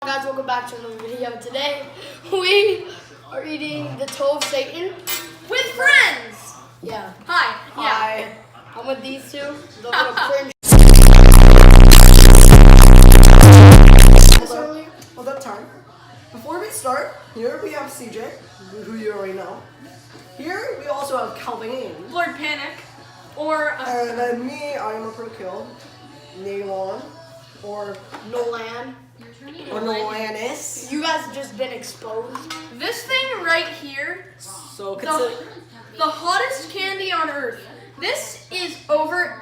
Guys, welcome back to another video. Today we are eating the toe of Satan with friends. Yeah. Hi. Yeah. I'm with these two. The little cringe. Hold up time. Before we start, here we have CJ, who you already know. Here we also have Calvin. Lord Panic. Or and then me, I am a pro kill. Nalon. Or Nolan. Or Nolanis. You guys have just been exposed. This thing right here, So the hottest candy on earth. This is over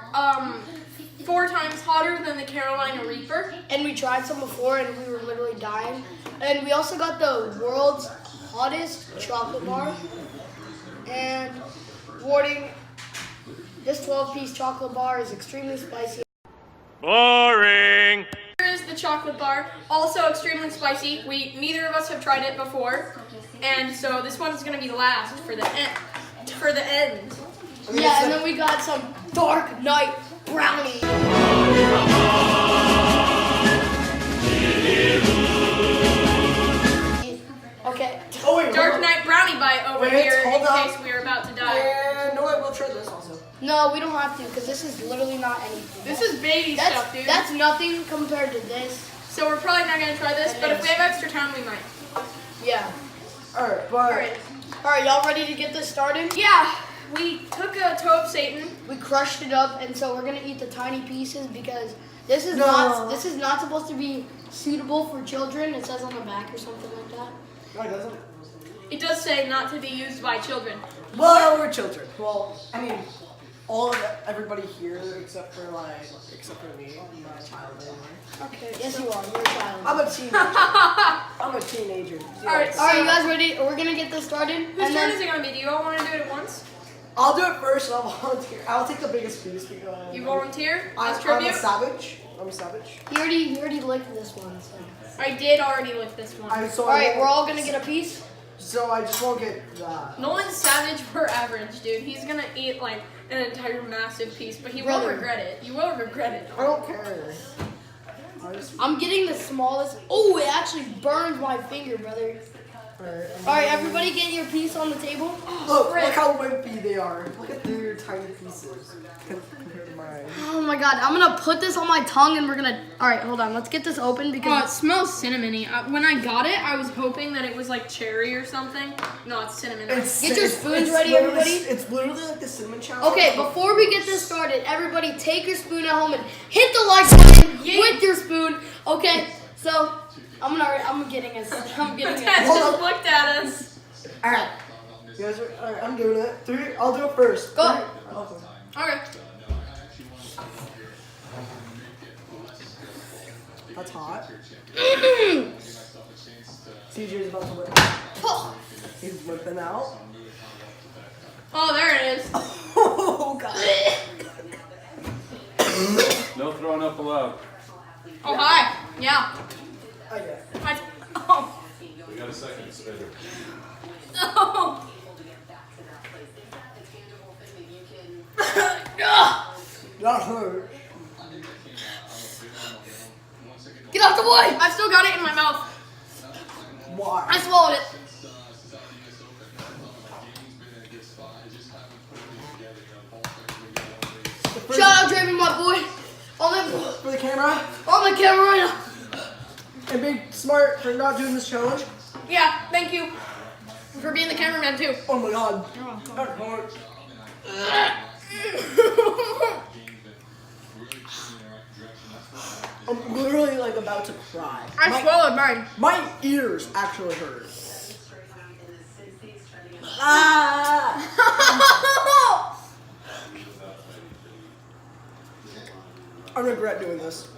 4 times hotter than the Carolina Reaper. And we tried some before and we were literally dying. And we also got the world's hottest chocolate bar. And warning, this 12-piece chocolate bar is extremely spicy. Boring. Here is the chocolate bar, also extremely spicy. Neither of us have tried it before, and so this one's gonna be last for the end. Yeah, and then we got some Dark Knight brownie. Okay. Oh wait, Dark Knight brownie bite over here in hold case up. we are about to die. And no, I will try this also. No, we don't have to, because this is literally not anything. This is baby stuff, dude. That's nothing compared to this. So we're probably not gonna try this, but if we have extra time, we might. Yeah. Alright, but Alright, y'all ready to get this started? Yeah, we took a toe of Satan. We crushed it up, and so we're gonna eat the tiny pieces because this is not supposed to be suitable for children. It says on the back or something like that. no, it doesn't. It does say not to be used by children. Well, we're children. Well, I mean, everybody here except for me. I'm not a child anymore. Okay. Yes, you are. You're a child. I'm a teenager. I'm a teenager. Alright, All right, you guys ready? We're gonna get this started. Whose turn is it gonna be? Do you all want to do it at once? I'll do it first. And I'll volunteer. I'll take the biggest piece because You volunteer as I'm tribute? a savage. I'm a savage. He already licked this one. So. I did already lick this one. All right, we're all gonna get a piece. So I just won't get that. Nolan's savage for average, dude. He's gonna eat like an entire massive piece, but he will Brother. regret it. You will regret it. I don't care. I'm getting the smallest. Oh, it actually burns my finger, brother. All right, everybody get your piece on the table. Look how wimpy they are. Look at their tiny pieces compared to mine. Oh my god, I'm gonna put this on my tongue and we're gonna. All right, hold on. Let's get this open Oh, because it smells cinnamony. When I got it, I was hoping that it was like cherry or something. No, it's cinnamon. Get your spoons ready, literally- everybody. It's literally like the cinnamon challenge. Okay, before we get this started, everybody take your spoon at home and hit the like button with your spoon. Okay, so I'm getting a. Dad just looked at us. Alright. You guys are, alright, I'm doing it. 3, I'll do it first. Go. 3, Okay. That's hot. CJ's about to whip. He's whipping out. Oh, there it is. Oh god. No throwing up allowed. Oh, hi. Yeah. Oh yeah. Oh. We got a second spitter. Oh. That hurt. Get off the way! I still got it in my mouth. Why? I swallowed it. Shout out Draven, my boy. For the camera. On the camera right now. And being smart for not doing this challenge. Yeah, thank you for being the cameraman too. Oh my god. That hurt. I'm literally like about to cry. I swallowed mine. My ears actually hurt. Ah! I regret doing this.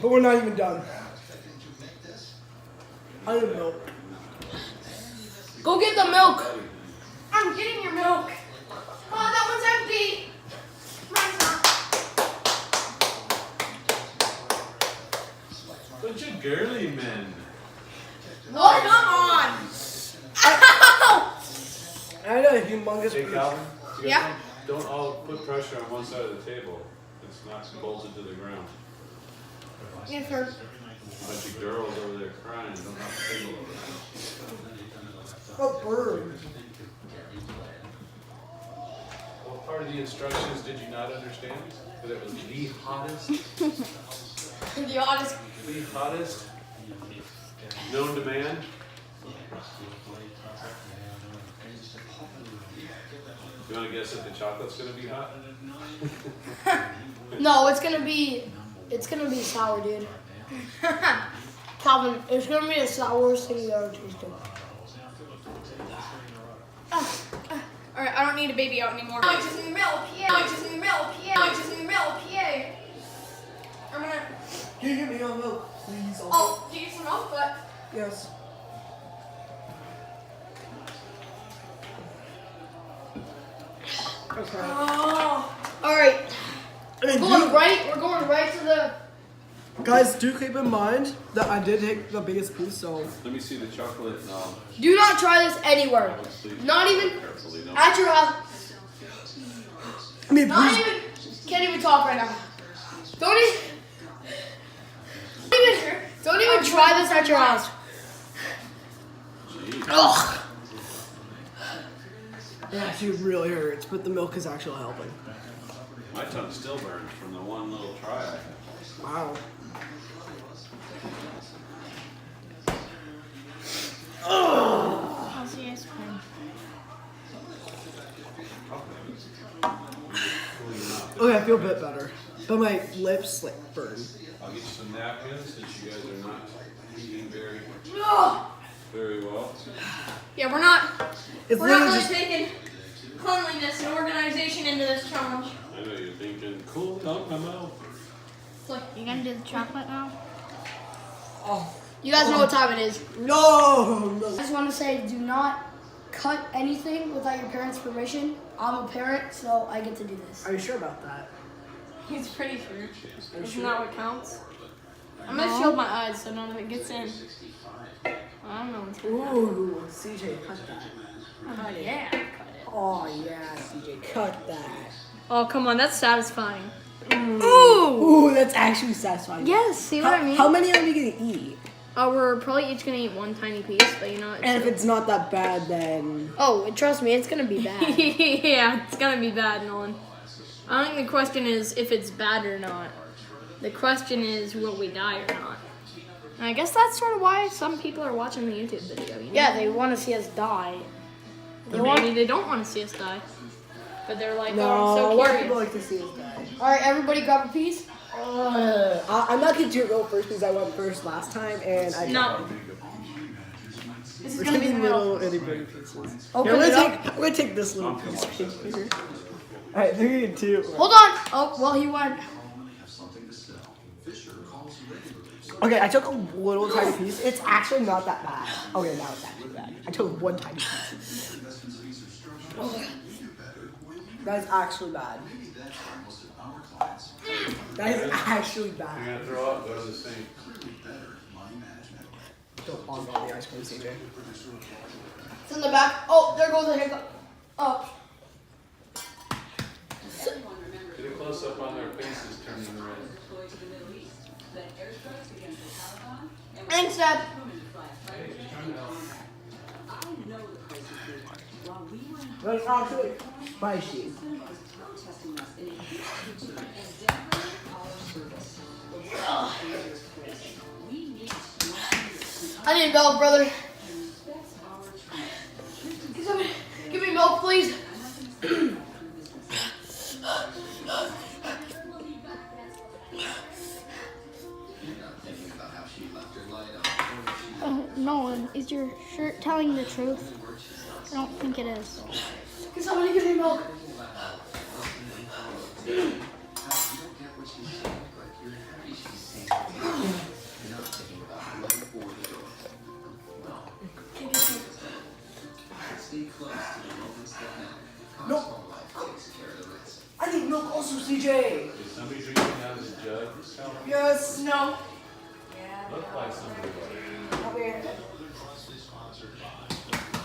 But we're not even done. I need milk. Go get the milk. I'm getting your milk. Oh, that one's empty. Mine's not. Bunch of girly men. Oh, come on. I got a humongous Hey, piece. Calvin. you guys Yeah? Don't all put pressure on one side of the table. It's not bolted to the ground. Yes, sir. bunch of girls over there crying. Don't have to think about A bird. What part of the instructions did you not understand? That it was the hottest, The oddest. known to man? You want to guess if the chocolate's going to be hot? No, it's gonna be sour, dude. Calvin, it's gonna be the sourest thing you ever tasted. Alright, I don't need a baby out anymore. I just need milk, yeah. I just need milk, yeah. I just need milk, yeah. I'm gonna. Can you give me your milk, please? Oh, do you get some milk, but. Yes. Okay. Oh. All right, And we're going right to the. guys, do keep in mind that I did take the biggest piece, so. Let me see the chocolate. No. Do not try this anywhere. Not even Carefully, no. at your house. I mean, Not please. even. Can't even talk right now. Don't even try this at your house. Jeez. Ugh. It actually really hurts, but the milk is actually helping. My tongue still burns from the one little try I had. Wow. How's the ice cream? Okay, I feel a bit better. But my lips like burn. I'll get you some napkins since you guys are not eating very, Ugh. very well. Yeah, we're not It's really literally just. taking cleanliness and organization into this challenge. I know you're thinking, cool, dump my mouth. It's like, You gonna do the chocolate now? Oh. You guys know what time it is. No! I just want to say, do not cut anything without your parents' permission. I'm a parent, so I get to do this. Are you sure about that? he's pretty sure. Are you Isn't sure? that what counts? I'm gonna shield my eyes so none of it gets in. I don't know. Ooh, CJ, cut that. Oh, yeah, cut it. Oh yeah, CJ, cut that. Oh, come on, that's satisfying. Ooh, that's actually satisfying. Yes, see what I mean? How many are we gonna eat? We're probably each gonna eat one tiny piece, but you know. And if it's not that bad, then Oh, trust me, it's gonna be bad. yeah, it's gonna be bad, Nolan. I don't think the question is if it's bad or not. The question is will we die or not. And I guess that's sort of why some people are watching the YouTube video. You know? Yeah, they want to see us die. Or maybe they don't want to see us die, but they're like, no, oh, I'm so why curious. people like to see us die. All right, everybody, grab a piece. I'm not gonna do it go first because I went first last time and I No. This is We're gonna be the taking middle. little itty bitty pieces. Open Here, it up. I'm gonna take this little piece here. Alright, 3 and 2. Hold on. Oh, well, he went. Okay, I took a little tiny piece. It's actually not that bad. Okay, now it's actually bad. I took one tiny piece. That is actually bad. That is actually You're bad. gonna throw up, go to the sink. Don't bog all the ice cream, CJ. It's in the back. Oh, there goes the hiccup. Oh. Get a close up on their faces turning red. And step. But it's actually spicy. I need milk, brother. Give me milk, please. Nolan, is your shirt telling the truth? I don't think it is. Can somebody give me milk? No. I need milk also, CJ. Is somebody drinking out of the jug? Yes. No. Look like somebody would. Come here.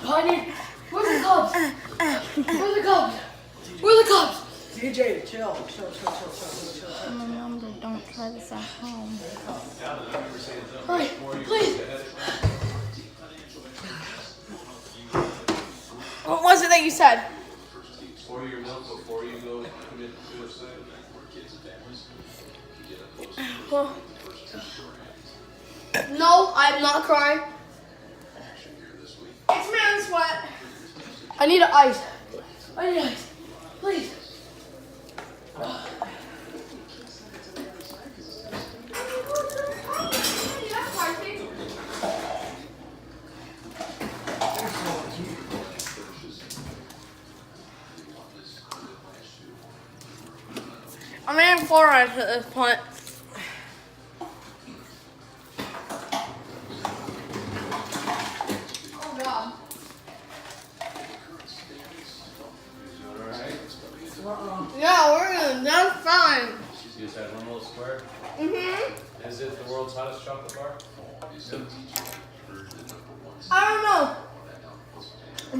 I need. Where's the cups? Where's the cups? Where are the cups? DJ, chill. Chill. Remember, don't try this at home. Hurry, please. What was it that you said? Pour your milk before you go commit suicide. No, I'm not crying. It's man sweat. I need ice. I need ice. Please. I'm in fluoride at this point. Oh God. Doing alright? Yeah, we're good. That's fine. You just had one little square. Mhm. Is it the world's hottest chocolate bar? I don't know.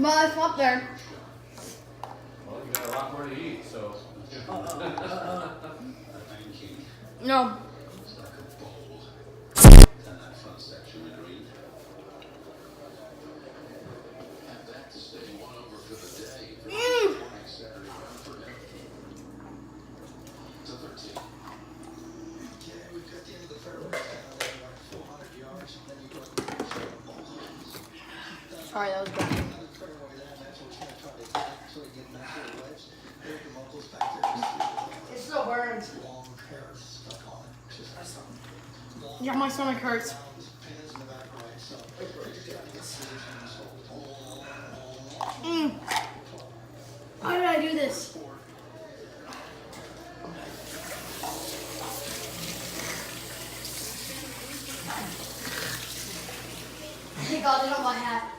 But it's up there. Well, you got a lot more to eat, so. No. Mm. Sorry, that was bad. It still burns. Yeah, my stomach hurts. Why did I do this? Hey God, get on my hat.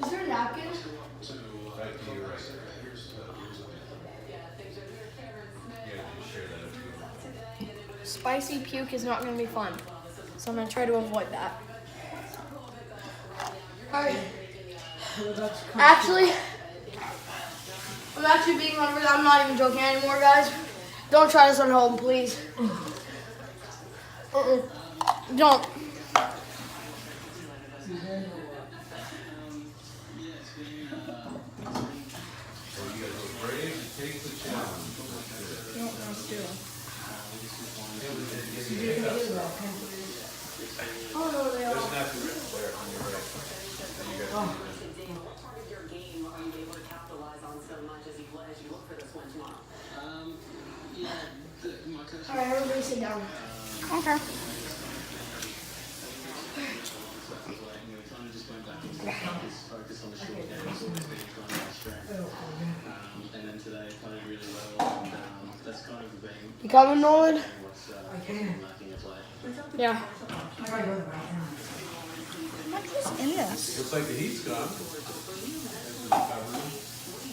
Is there a napkin? Right to you, right. Yeah, you share that if you. Spicy puke is not going to be fun. So I'm going to try to avoid that. Alright. Actually, I'm actually being hungry. I'm not even joking anymore, guys. Don't try this at home, please. Don't. Well, you guys look brave to take the challenge. Oh no, they There's are. an napkin right there on your right. And you guys can do this. Part of your game, are you able to capitalize on so much as you look for this one tomorrow? Alright, everybody sit down. Okay. And then today playing really well, and that's kind of been You coming, Nolan? what's lacking at play. Yeah. How much is in this? Looks like the heat's gone.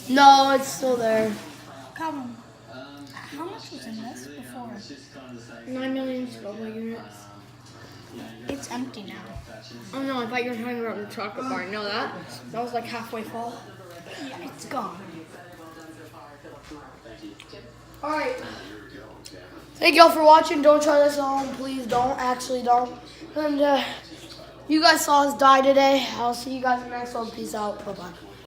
No, it's still there. Calvin, how much was in this before? 9 million Scoville units. It's empty now. Oh no, I thought you were talking about the chocolate bar. No, that was like halfway full. Yeah, it's gone. Alright. Thank y'all for watching. Don't try this at home. Please don't. Actually, don't. And you guys saw us die today. I'll see you guys in the next one. Peace out. Bye-bye.